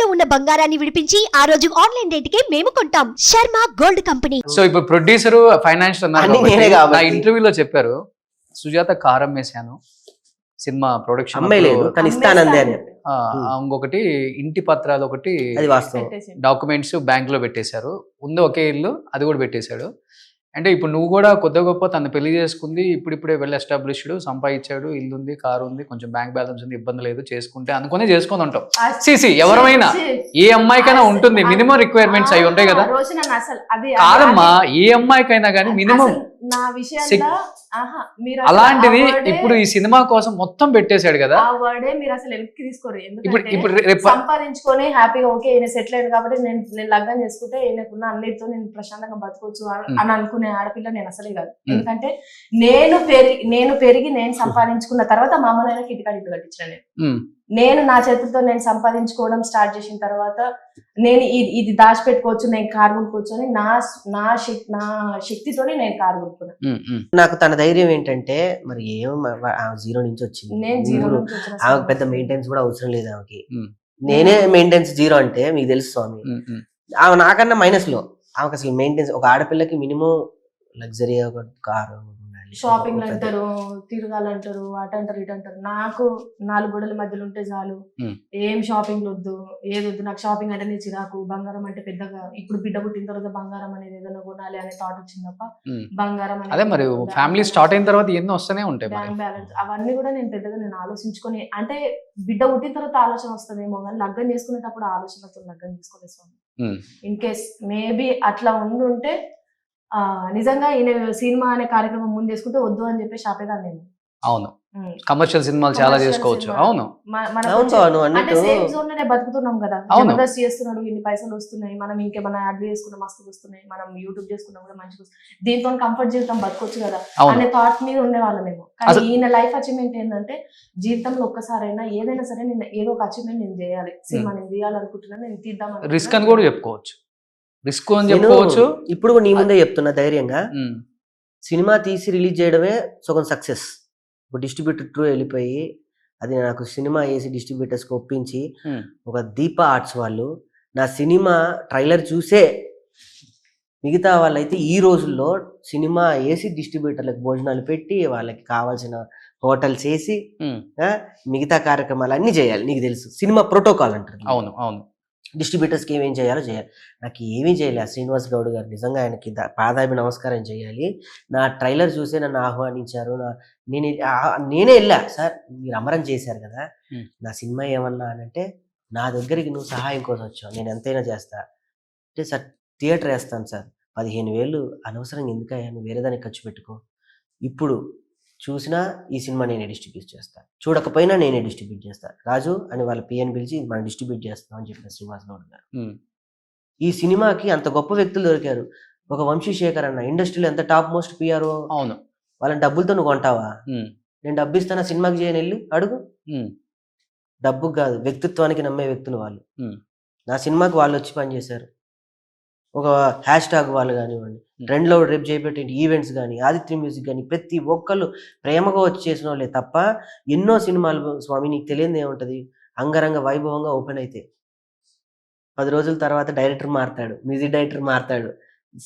ఇంట్లో ఉన్న బంగారాన్ని విడిపించి ఆ రోజు ఆన్లైన్ రేటుకే మేము కొంటాం. Sharma gold company. సో ఇప్పుడు ప్రొడ్యూసర్ ఫైనాన్షియల్ అన్నారు అన్ని నేనే కాబట్టి, కాబట్టి. నా ఇంటర్వ్యూలో చెప్పారు సుజాత కారం వేసాను సినిమా ప్రొడక్షన్ అమ్మాయి లేదు కానీ ఇస్తానందే అని చెప్పి ఇంకొకటి ఇంటి పత్రాలు ఒకటి అది వాస్తవం. డాక్యుమెంట్స్ బ్యాంక్ లో పెట్టేశారు, ఉంది ఒకే ఇల్లు అది కూడా పెట్టేశాడు. అంటే ఇప్పుడు నువ్వు కూడా కొద్ది గొప్ప తను పెళ్లి చేసుకుంది, ఇప్పుడిప్పుడే వెల్ ఎస్టాబ్లిష్డ్, సంపాదించాడు, ఇల్లు ఉంది, కారు ఉంది, కొంచెం బ్యాంక్ బ్యాలెన్స్ ఉంది, ఇబ్బంది లేదు, చేసుకుంటే అనుకునే చేసుకొని ఉంటాం. సిసి ఎవరైనా ఏ అమ్మాయికైనా ఉంటుంది, మినిమం రిక్వైర్మెంట్స్ అవి ఉంటాయి కదా. కాదమ్మా, ఏ అమ్మాయికైనా కానీ మినిమం అలాంటిది ఇప్పుడు ఈ సినిమా కోసం మొత్తం పెట్టేశాడు కదా. ఆ వర్డే మీరు అసలు వెనక్కి తీసుకోరు. ఎందుకంటే సంపాదించుకొని హ్యాపీగా ఓకే ఈయన సెటిల్ అయ్యాడు కాబట్టి నేను లగ్నం చేసుకుంటే ఈయనకున్న అన్నిటితో నేను ప్రశాంతంగా బతకొచ్చు అని అనుకునే ఆడపిల్ల నేను అసలే కాదు. ఎందుకంటే నేను పెరిగి నేను సంపాదించుకున్న తర్వాత మా అమ్మ నాయనకి ఇంటికాడ ఇల్లు కట్టించిన నేను నా చేతులతో నేను సంపాదించుకోవడం స్టార్ట్ చేసిన తర్వాత నేను ఇది దాచిపెట్టుకోవచ్చు, నేను కారు కొనుక్కోవచ్చు అని నా శక్తితోనే నేను కారు కొనుక్కున్నాను. నాకు తన ధైర్యం ఏంటంటే మరి జీరో నుంచి వచ్చింది, నేను జీరో ఆమెకు పెద్ద మెయింటెనెన్స్ కూడా అవసరం లేదు ఆమెకి. నేనే మెయింటెనెన్స్ జీరో అంటే మీకు తెలుసు స్వామి. ఆమె నాకన్నా మైనస్ లో, ఆమెకు అసలు మెయింటెనెన్స్ ఒక ఆడపిల్లకి మినిమం లగ్జరీ ఒక కారు, షాపింగ్ అంటారు, తిరగాలంటారు, అటు అంటారు ఇటు అంటారు. నాకు 4 గోడల మధ్యలో ఉంటే చాలు, ఏం షాపింగ్ వద్దు, ఏది వద్దు. నాకు షాపింగ్ అంటేనే చిరాకు. బంగారం అంటే పెద్దగా ఇప్పుడు బిడ్డ పుట్టిన తర్వాత బంగారం అనేది ఏదైనా కొనాలి అనే థాట్ వచ్చింది తప్ప బంగారం అదే మరి ఫ్యామిలీ స్టార్ట్ అయిన తర్వాత ఎన్నో వస్తూనే ఉంటాయి, బ్యాంక్ బ్యాలెన్స్ అవన్నీ కూడా నేను పెద్దగా ఆలోచించుకొని, అంటే బిడ్డ పుట్టిన తర్వాత ఆలోచన వస్తుందేమో కానీ లగ్గం చేసుకునేటప్పుడు ఆలోచనతో లగ్గం చేసుకోలేదు. ఇన్ కేస్ మేబీ అట్లా ఉండుంటే నిజంగా ఈయన సినిమా అనే కార్యక్రమం ముందు చేసుకుంటే వద్దు అని చెప్పేసి ఆపేదాన్ని నేను. అవును, కమర్షియల్ సినిమాలు చాలా చేసుకోవచ్చు. అవును, సేఫ్ జోన్ లోనే బతుకుతున్నాం కదా. జబర్దస్త్ చేస్తున్నాడు, ఇన్ని పైసలు వస్తున్నాయి, మనం ఇంకేమైనా యాడ్ చేసుకున్న మస్తు వస్తున్నాయి, మనం యూట్యూబ్ చేసుకున్నా కూడా మంచిగా వస్తుంది, దీంతో కంఫర్ట్ జీవితం బతకొచ్చు కదా అనే థాట్ మీద ఉండేవాళ్ళమేమో. కానీ ఈయన లైఫ్ అచీవ్మెంట్ ఏంటంటే జీవితంలో ఒక్కసారైనా ఏదైనా సరే నేను ఏదో ఒక అచీవ్మెంట్ నేను చేయాలి, సినిమా నేను తీయాలనుకుంటున్నాను, నేను తీద్దాం రిస్క్ అని కూడా చెప్పుకోవచ్చు. రిస్క్ అని చెప్పుకోవచ్చు. ఇప్పుడు నీ ముందే చెప్తున్నా ధైర్యంగా, సినిమా తీసి రిలీజ్ చేయడమే సగం సక్సెస్. ఇప్పుడు డిస్ట్రిబ్యూటర్ త్రూ వెళ్ళిపోయి అది నాకు సినిమా వేసి డిస్ట్రిబ్యూటర్స్కి ఒప్పించి ఒక దీప ఆర్ట్స్ వాళ్ళు నా సినిమా ట్రైలర్ చూసే మిగతా వాళ్ళైతే ఈ రోజుల్లో సినిమా వేసి డిస్ట్రిబ్యూటర్లకు భోజనాలు పెట్టి వాళ్ళకి కావాల్సిన హోటల్స్ వేసి మిగతా కార్యక్రమాలు అన్నీ చేయాలి. నీకు తెలుసు సినిమా ప్రోటోకాల్ అంటారు. అవును అవును, డిస్ట్రిబ్యూటర్స్కి ఏమేం చేయాలో చేయాలి. నాకు ఏమీ చేయలేదు శ్రీనివాస్ గౌడ్ గారు, నిజంగా ఆయనకి పాదాభి నమస్కారం చేయాలి. నా ట్రైలర్ చూసే నన్ను ఆహ్వానించారు. నేనే వెళ్ళా, సార్ మీరు అమరం చేశారు కదా, నా సినిమా ఏమన్నా అని అంటే నా దగ్గరికి నువ్వు సహాయం కోసం వచ్చావు, నేను ఎంతైనా చేస్తా అంటే, సార్ థియేటర్ వేస్తాను సార్, 15,000 అనవసరంగా ఎందుకయ్యా, నువ్వు వేరే దానికి ఖర్చు పెట్టుకో, ఇప్పుడు చూసినా ఈ సినిమా నేనే డిస్ట్రిబ్యూట్ చేస్తాను, చూడకపోయినా నేనే డిస్ట్రిబ్యూట్ చేస్తాను రాజు అని వాళ్ళ పిఎన్ పిలిచి మనం డిస్ట్రిబ్యూట్ చేస్తాం అని చెప్పిన శ్రీనివాస్ గౌడ్ గారు. ఈ సినిమాకి అంత గొప్ప వ్యక్తులు దొరికారు. ఒక వంశీశేఖర్ అన్న ఇండస్ట్రీలో ఎంత టాప్ మోస్ట్ పిఆర్ఓ. అవును, వాళ్ళని డబ్బులతో నువ్వు కొంటావా? నేను డబ్బు ఇస్తానా సినిమాకి చేయని వెళ్ళి అడుగు. డబ్బు కాదు, వ్యక్తిత్వానికి నమ్మే వ్యక్తులు వాళ్ళు. నా సినిమాకి వాళ్ళు వచ్చి పనిచేశారు. ఒక హ్యాష్ ట్యాగ్ వాళ్ళు కానివ్వండి, ట్రెండ్లో రేపు చేపట్టే ఈవెంట్స్ కానీ, ఆదిత్య మ్యూజిక్ కానీ, ప్రతి ఒక్కళ్ళు ప్రేమగా వచ్చి చేసిన వాళ్ళే తప్ప ఎన్నో సినిమాలు స్వామి నీకు తెలియదు ఏముంటుంది, అంగరంగ వైభవంగా ఓపెన్ అయితే 10 రోజుల తర్వాత డైరెక్టర్ మారుతాడు, మ్యూజిక్ డైరెక్టర్ మారుతాడు,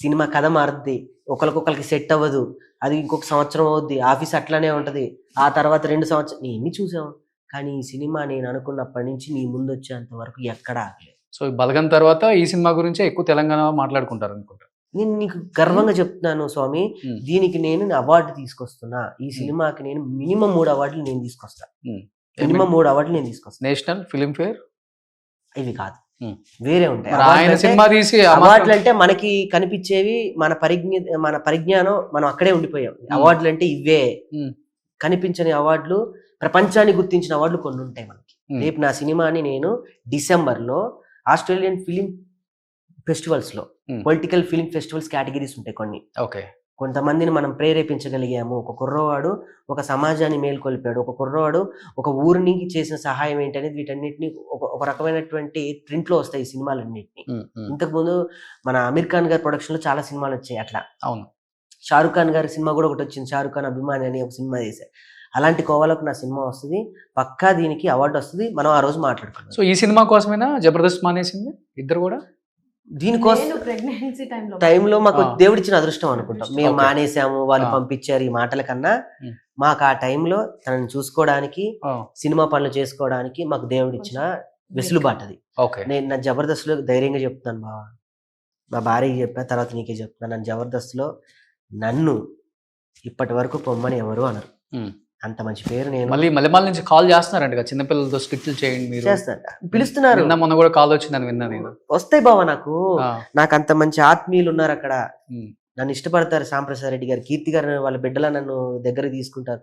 సినిమా కథ మారుద్ది, ఒకరికొకరికి సెట్ అవ్వదు, అది ఇంకొక సంవత్సరం అవుద్ది, ఆఫీస్ అట్లానే ఉంటుంది, ఆ తర్వాత 2 సంవత్సరం ఎన్ని చూసాం. కానీ ఈ సినిమా నేను అనుకున్నప్పటి నుంచి నీ ముందు వచ్చేంత వరకు ఎక్కడా ఆగలేదు. సో బలగం తర్వాత ఈ సినిమా గురించి ఎక్కువ తెలంగాణ మాట్లాడుకుంటారు అనుకుంటా. నేను నీకు గర్వంగా చెప్తున్నాను స్వామి, దీనికి నేను అవార్డు తీసుకొస్తున్నా. ఈ సినిమాకి నేను మినిమం 3 అవార్డులు నేను తీసుకొస్తా. మినిమం 3 అవార్డులు నేను తీసుకొస్తా. నేషనల్ ఫిల్మ్ ఫేర్ ఇవి కాదు, వేరే ఉంటాయి. అవార్డులు అంటే మనకి కనిపించేవి, మన పరిజ్ఞానం మనం అక్కడే ఉండిపోయాం. అవార్డులు అంటే ఇవే, కనిపించని అవార్డులు, ప్రపంచాన్ని గుర్తించిన అవార్డులు కొన్ని ఉంటాయి మనకి. రేపు నా సినిమాని నేను డిసెంబర్లో ఆస్ట్రేలియన్ ఫిలిం ఫెస్టివల్స్ లో, పొలిటికల్ ఫిలిం ఫెస్టివల్స్ కేటగిరీస్ ఉంటాయి కొన్ని. కొంతమందిని మనం ప్రేరేపించగలిగాము. ఒక కుర్రవాడు ఒక సమాజాన్ని మేల్కొల్పాడు, ఒక కుర్రవాడు ఒక ఊరికి చేసిన సహాయం ఏంటి అనేది, వీటన్నిటిని ఒక రకమైనటువంటి ప్రింట్ లో వస్తాయి ఈ సినిమాలన్నింటినీ. ఇంతకుముందు మన అమీర్ ఖాన్ గారి ప్రొడక్షన్ లో చాలా సినిమాలు వచ్చాయి అట్లా. అవును, షారుఖ్ ఖాన్ గారి సినిమా కూడా ఒకటి వచ్చింది, షారుఖ్ ఖాన్ అభిమాని అని ఒక సినిమా చేశారు. అలాంటి కోవలకు నా సినిమా వస్తుంది, పక్కా దీనికి అవార్డు వస్తుంది, మనం ఆ రోజు మాట్లాడుకున్నాం. సో ఈ సినిమా కోసమేనా జబర్దస్త్ మానేసింది ఇద్దరు కూడా? దీనికోసం ప్రెగ్నెన్సీ టైంలో మాకు ఆ. దేవుడిచ్చిన అదృష్టం అనుకుంటాం. మేము Okay. మానేసాము, వాళ్ళు ఆ. పంపించారు, ఈ మాటల కన్నా Hmm. మాకు ఆ టైంలో తనని చూసుకోవడానికి, ఆ, సినిమా పనులు చేసుకోవడానికి మాకు దేవుడిచ్చిన వెసులుబాటది. ఓకే. నేను నా జబర్దస్త్లో ధైర్యంగా చెప్తాను బావా, మా భార్యకి చెప్పా, తర్వాత నీకే చెప్తాను, నన్ను జబర్దస్త్లో నన్ను ఇప్పటి వరకు పొమ్మని ఎవరు అనరు. ఉమ్. అంత మంచి పేరు నేను మళ్ళీ మల్లెమాల నుంచి కాల్ చేస్తున్నారంట చిన్నపిల్లలతో స్కిట్లు చేయండి మీరు. చేస్తాను. పిలుస్తున్నారు, నిన్న మొన్న కూడా కాల్ వచ్చిందని విన్నా నేను. వస్తాయి బావా. నాకు ఆ, నాకు అంత మంచి ఆత్మీయులు ఉన్నారు అక్కడ, ఉమ్, నన్ను ఇష్టపడతారు. సాంప్రసాద్ రెడ్డి గారు, కీర్తి గారు, వాళ్ళ బిడ్డలా నన్ను దగ్గర తీసుకుంటారు.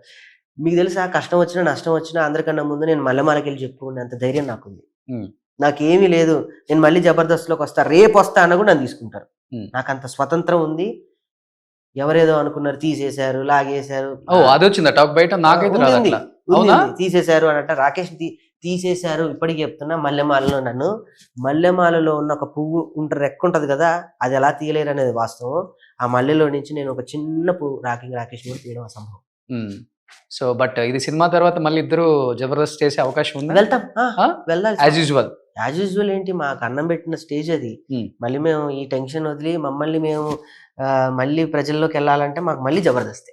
మీకు తెలుసా, కష్టం వచ్చినా నష్టం వచ్చినా అందరికన్నా ముందు నేను మల్లెమాలకి వెళ్ళి చెప్పుకునే అంత ధైర్యం నాకుంది. ఉమ్, నాకేమీ లేదు, నేను మళ్ళీ జబర్దస్త్లోకి వస్తా, రేపు వస్తా అన్న కూడా నన్ను తీసుకుంటారు. ఉమ్. నాకు అంత స్వతంత్రం ఉంది. ఎవరేదో అనుకున్నారు, తీసేశారు, లాగేశారు. ఓ అది వచ్చిందా టాక్ బయట? నాకైతే ఉంది, రాదు ఉంది, అట్లా. ఉంది, అవునా? ఉంది. తీసేశారు అనంట రాకేష్ తీసేశారు. ఇప్పటికి చెప్తున్నా, మల్లెమాలలో నన్ను, మల్లెమాలలో ఉన్న ఒక పువ్వు రెక్క ఉంటది కదా, అది ఎలా తీయలేరు అనేది వాస్తవం. ఆ మల్లెలో నుంచి నేను ఒక చిన్న పువ్వు రాకేష్ కూడా తీయడం అసంభవం. సో బట్ ఇది సినిమా తర్వాత మళ్ళీ ఇద్దరు జబర్దస్త్ చేసే అవకాశం ఉందా? వెళ్తాం, వెళ్ళాలి. As usual. యాజ్ యూజువల్ ఏంటి, మాకు అన్నం పెట్టిన స్టేజ్ అది. మళ్ళీ మేము ఈ టెన్షన్ వదిలి మమ్మల్ని మేము మళ్ళీ ప్రజల్లోకి వెళ్ళాలంటే మాకు మళ్ళీ జబర్దస్తే.